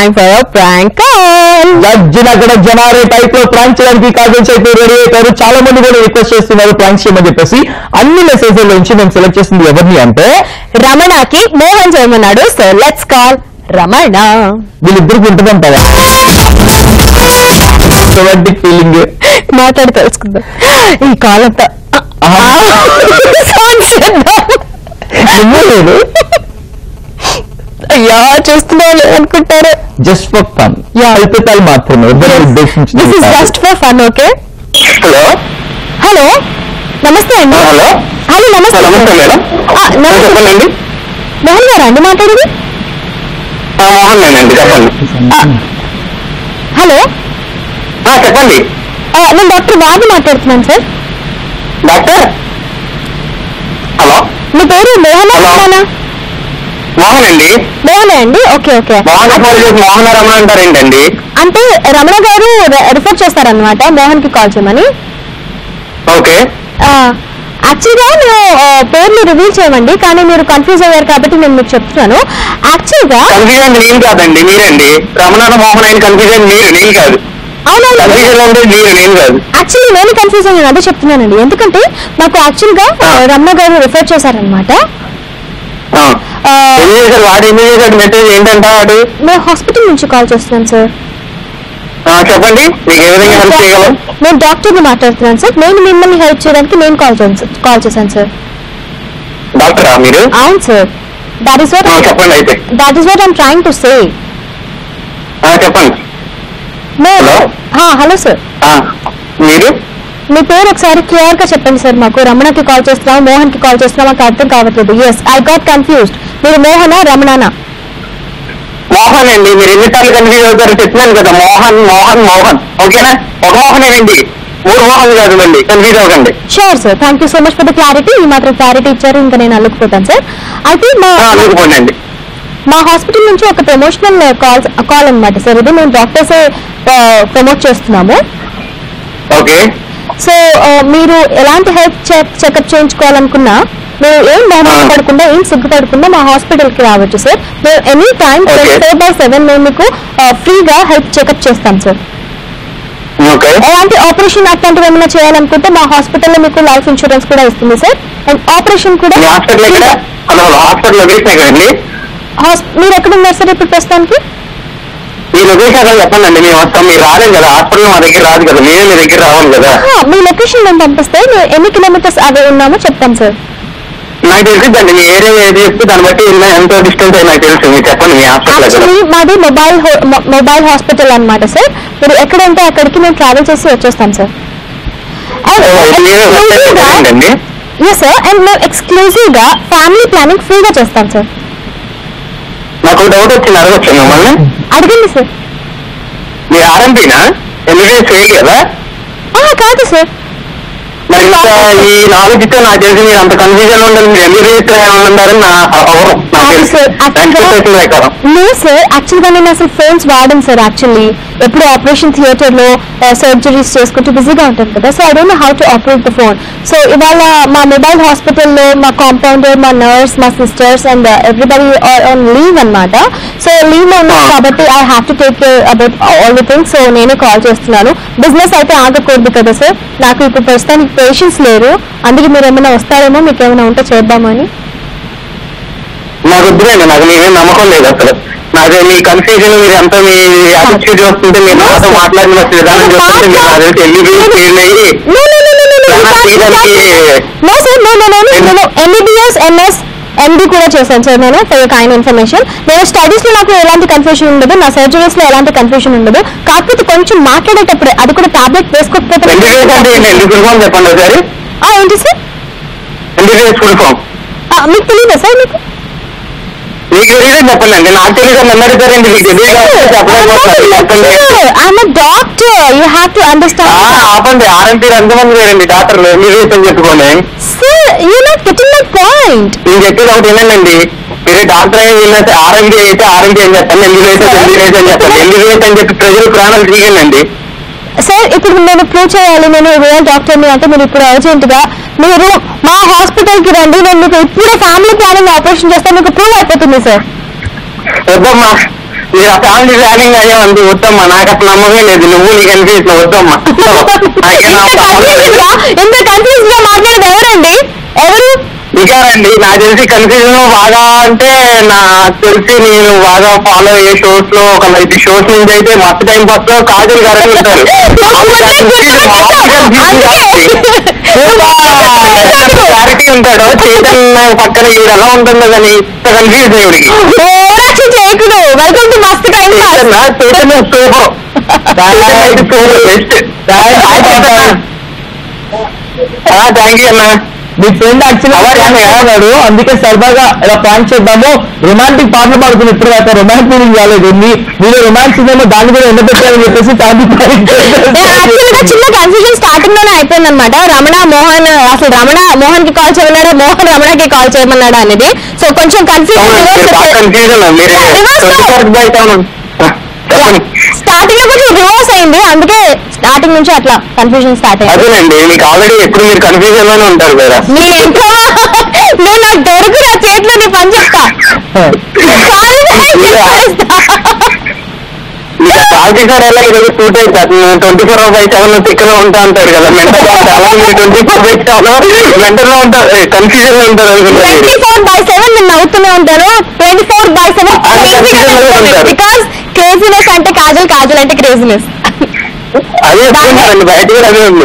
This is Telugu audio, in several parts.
time for a prank call. అక్కడ జనారే టైప్ లో ప్రాంక్ చేయడానికి కాజల్స్ అయితే రెడీ అవుతారు. చాలా మంది కూడా రిక్వెస్ట్ చేస్తున్నారు ప్రాంక్ చేయమని చెప్పేసి. అన్ని మెసేజ్ నుంచి మేము సెలెక్ట్ చేసింది ఎవరిని అంటే రమణకి మోహన్ చేయమన్నాడు. So let's call Ramana. వీళ్ళిద్దరికి ఉంటుందంటారా ఫీలింగ్? మాట్లాడి తెలుసుకుందాం ఈ కాల్ అంతా. అయ్యా చూస్తున్నాను అనుకుంటారు. Just for fun. అల్పతాలు మాత్రమే ఉద్దేశించి. This is just for fun. Okay. Hello hello నమస్తే అండి. హలో హలో నమస్తే. నమస్తే మేడం. చెప్పండి. మోహన్ గారా అండి మాట్లాడేది? మోహన్ నేనండి. చెప్పండి. హలో చెప్పండి. నేను డాక్టర్ వాది మాట్లాడుతున్నాను సార్. డాక్టర్ హలో మీ పేరు మోహనా? మోహన్ అండి. మోహనే అండి. Okay okay. మోహన రమణ అంటారు ఏంటండి? అంటే రమణ గారు రిఫర్ చేస్తారనమాట మోహన్ కి కాల్ చేయమని. ఓకే. యాక్చువల్గా నేను పేర్లు రివీల్ చేయమండి, కానీ మీరు కన్ఫ్యూజ్ అయ్యారు కాబట్టి నేను మీకు చెప్తున్నాను. యాక్చువల్గా కన్ఫ్యూజన్ నేను కాదండి, మీరండి. రమణ మోహన్ అయిన కన్ఫ్యూజన్ మీరు, నేను కాదు. అవునండి, నేను కాదు. యాక్చువల్లీ నేను కన్ఫ్యూజ్ అయ్యాను, అదే చెప్తున్నానండి. ఎందుకంటే నాకు యాక్చువల్గా రమణ గారు రిఫర్ చేశారనమాట. మెసేజ్ ఏంటంటే వాడు నేను హాస్పిటల్ నుంచి కాల్ చేస్తున్నాను సార్. చెప్పండి, మీకు ఏ విధంగా హెల్ప్ చేయగలం? నేను డాక్టర్ని మాట్లాడుతున్నాను సార్. నేను మిమ్మల్ని హెల్ప్ చేయడానికి నేను కాల్ చేశాను సార్. డాక్టరా మీరు? అవును సార్. దట్ ఈస్ వాట్ చెప్పండి. అయితే that is what I'm trying to say. చెప్పండి. హలో సార్, మీరు మీ పేరు ఒకసారి క్లియర్ గా చెప్పండి సార్. మాకు రమణకి కాల్ చేస్తున్నాం, మోహన్ కి కాల్ చేస్తున్నాం, మాకు అర్థం కావట్లేదు. Yes, I got confused. మీరు మోహనా రమణనా? మోహన్ అండి. మీరు ఎన్నిసార్లు కన్ఫ్యూజ్ అవుతారో చెప్పినాను కదా. మోహన్ మోహన్ మోహన్. ఓకేనా? ఒక మోహనేనండి, 3 మోహన్ కాదు. మళ్ళీ కన్ఫ్యూజ్ అవ్వకండి. Sure sir, thank you so much for the clarity. ఈ మాత్రం క్లారిటీ ఇచ్చారు, ఇంకా నేను అల్లుకుపోతాను సార్. అయితే అల్లుకుపోండి. మా హాస్పిటల్ నుంచి ఒక ప్రమోషనల్ కాల్ అనమాట సార్. ఇది మేము డాక్టర్స్ ప్రమోట్ చేస్తున్నాము. ఓకే. సో మీరు ఎలాంటి హెల్త్ చెకప్ చేయించుకోవాలనుకున్నా మీరు ఏం బాధపడకుండా, ఏం సిగ్గుపడకుండా మా హాస్పిటల్ కి రావచ్చు సార్. మేము ఎనీ టైం 24/7 మేము మీకు ఫ్రీగా హెల్త్ చెకప్ చేస్తాం సార్. ఎలాంటి ఆపరేషన్ అట్లాంటివి ఏమైనా చేయాలనుకుంటే మా హాస్పిటల్లో మీకు లైఫ్ ఇన్సూరెన్స్ కూడా ఇస్తుంది సార్. అండ్ ఆపరేషన్ కూడా. మీరు ఎక్కడ ఉన్నారు సార్ ఇప్పుడు ప్రస్తుతానికి? మీ లొకేషన్ చెప్పండి, మేము వస్తాం. మీరు రాలేదు కదా హాస్పిటల్, మా దగ్గర రాదు కదా, మేమే మీ దగ్గర రావాలి కదా. మీ లొకేషన్ మేము పంపిస్తే ఎన్ని కిలోమీటర్స్ అవే ఉన్నామో చెప్తాం సార్. నాకు తెలిసిందండి, మీ ఏరియా ఏది చెప్తే దాన్ని బట్టి ఎంతో డిస్టెన్స్ అయి నాకు తెలుసు. మీరు చెప్పండి మీ హాస్పిటల్. మాది మొబైల్ హాస్పిటల్ అనమాట సార్. మీరు ఎక్కడ ఉంటే అక్కడికి మేము ట్రావెల్ చేసి వచ్చేస్తాం సార్. ఎస్ సార్, అండ్ మేము ఎక్స్క్లూజివ్ గా ఫ్యామిలీ ప్లానింగ్ ఫ్రీగా చేస్తాం సార్. నాకు డౌట్ వచ్చింది, అడగచ్చు మిమ్మల్ని? అడగండి సార్. మీరు ఆర్ఎంపీనా? ఎంబీబీఎస్ ఫెయిల్ కదా? కాదు సార్. మరి ఈ నాలెడ్జ్ తో నాకు తెలిసి మీరు అంత కన్ఫ్యూజన్ ఉండదు. మీరు ఎంబీబీఎస్ ఉన్నారని నా అవసరం. లేదు సార్, యాక్చువల్ గా నేను అసలు ఫోన్స్ వాడను సార్. యాక్చువల్లీ ఎప్పుడు ఆపరేషన్ థియేటర్ లో సర్జరీస్ చేసుకుంటూ బిజీగా ఉంటాను కదా. So I don't know how to operate the phone. So ఇవాళ మా మొబైల్ హాస్పిటల్లో మా కాంపౌండర్, మా నర్స్, మా sisters and everybody on leave అనమాట. సో లీవ్ లో ఉన్నాను కాబట్టి I have to take care about all the things. So నేనే కాల్ చేస్తున్నాను. బిజినెస్ అయితే ఆగకూడదు కదా సార్. నాకు ఇప్పుడు ప్రస్తుతానికి పేషెంట్స్ లేరు, అందుకే మీరు ఏమైనా వస్తారేమో, మీకు ఏమైనా ఉంటే చేద్దామని. నాకు వద్దులేండి, నాకు మీరేం నమ్మకం లేదు అసలు. నాకు మీ కన్ఫ్యూజన్, మీరు ఎంత మీ యాటిట్యూడ్ చూస్తుంటే, మీరు నాతో మాట్లాడిన విధానం చూస్తుంటే మీరు నాకు తెలిసి ఎంబీబీఎస్ ఎంఎస్ ఎండి కూడా చేశాను సార్ నేను. ఫర్ కైండ్ ఇన్ఫర్మేషన్, నేను స్టడీస్ లో నాకు ఎలాంటి కన్ఫ్యూషన్ ఉండదు, నా సర్జరీస్ లో ఎలాంటి కన్ఫ్యూషన్ ఉండదు. కాకపోతే కొంచెం మాట్లాడేటప్పుడు అది కూడా టాబ్లెట్ వేసుకోకపోతే. చెప్పండి ఒకసారి. ఏంటి సార్? మీకు తెలియదా సార్? మీకు తెలియదు చెప్పండి. నాకు తెలియదు అడుగుతారండి. మీకు ఆపండి. ఆర్ఎంపీ ఎంతమంది లేరండి డాక్టర్లు, మీరు చెప్పుకోండి. నేను చెప్పేది ఒకటి వినండి. మీరు డాక్టర్ అయ్యి వెళ్ళినట్టు ఆర్ఎంపీ అయితే ఆర్ఎంపీ అని చెప్పండి, ఎంబీబీఎస్ అని చెప్పండి. ఎంబీబీఎస్ అని చెప్పి ప్రజలు ప్రాణాలు తీయండి. సార్ ఇప్పుడు నేను ప్రూవ్ చేయాలి నేను రియల్ డాక్టర్ని అంటే మీరు ఇప్పుడు అర్జెంట్ గా మీరు మా హాస్పిటల్ కి రండి. నేను మీకు ఇప్పుడే ఫ్యామిలీ ప్లానింగ్ ఆపరేషన్ చేస్తే మీకు ప్రూవ్ అయిపోతుంది సార్. వద్దమ్మా, మీరు ఆ ఫ్యామిలీ ప్లానింగ్ అయ్యామంది వద్దమ్మా, నాకు అసలు నమ్మకం లేదు, నువ్వు నీ కన్ఫ్యూజన్ వద్దమ్మా. ఇంత కన్ఫ్యూజ్ గా మాట్లాడేది ఎవరండి? ఎవరు ఇకారండి? నాకు తెలిసి కన్ఫ్యూజన్ బాగా అంటే నాకు తెలిసి నేను బాగా ఫాలో అయ్యే షోస్ లో ఒక 5 షోస్ నుంచి అయితే మస్తు టైం పాస్ లో కాజల్ గారు ఉంటారు. క్లారిటీ ఉంటాడు. చైతన్ పక్కన ఈవిడ ఎలా ఉంటుందో కానీ ఇంత కన్ఫ్యూజన్ ఈవిడికి. చేయకుడు. వెల్కమ్ టు మస్త్ time pass. Chaitanya super best. Thank you అన్నా. మీ ఫ్రెండ్ యాక్చువల్లీ అన్నాడు, అందుకే సరదాగా ఇలా ప్లాన్ చేద్దాము, రొమాంటిక్ పాటలు పాడుకుని ఇప్పుడు దాకా రొమాంటిక్ ఫీలింగ్ రాలేదు, మీరు రొమాన్స్ ఏమో దాన్ని కూడా ఎండబెట్టారని చెప్పేసి చిన్న కన్ఫ్యూజన్ స్టార్టింగ్ లోనే అయిపోయింది అనమాట. రమణ మోహన్, అసలు రమణ మోహన్ కి కాల్ చేయమన్నాడా, మోహన్ రమణకి కాల్ చేయమన్నాడా అనేది. సో కొంచెం కన్ఫ్యూజన్ స్టార్టింగ్ లో కొంచెం రివర్స్ అయింది, అందుకే స్టార్టింగ్ నుంచి అట్లా కన్ఫ్యూజన్ స్టార్ట్ అయింది. అదేనండి, మీకు ఆల్రెడీ ఎప్పుడు మీరు కన్ఫ్యూజన్ లోనే ఉంటారు కదా. నేను నాకు దొరకు నా చేతిలో నీ పని చెప్తా. సార్ ఎలా ఈరోజు 2 days 24/7 తిక్కలో ఉంటా అంటారు కదా, మెంటల్ అలా మీరు 24/7 మెంటల్ లో ఉంటారు, కన్ఫ్యూజన్ లో ఉంటారు అనుకుంటారు. 24/7 నేను నవ్వుతూనే ఉంటాను. 24/7 బికాస్ క్రేజీనెస్ అంటే కాజల్, కాజల్ అంటే క్రేజీనెస్. అదే బయట కూడా అదే ఉంది.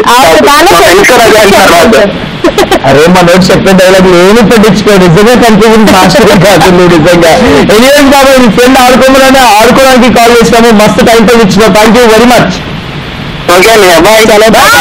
అరే మా నోట్ చెప్పే డైలాగ్ ఏమి పట్టించుకో, నిజంగా కన్ఫ్యూజన్ మాస్టర్ కాదు నిజంగా. ఎనీవేస్ బాబు, మీ ఫ్రెండ్ ఆడుకోమని ఆడుకోవడానికి కాల్ చేసినాము, మస్తు టైం పాస్ ఇచ్చినావు. Thank you very much. Okay అండి, బాయ్. చాలా బాయ్.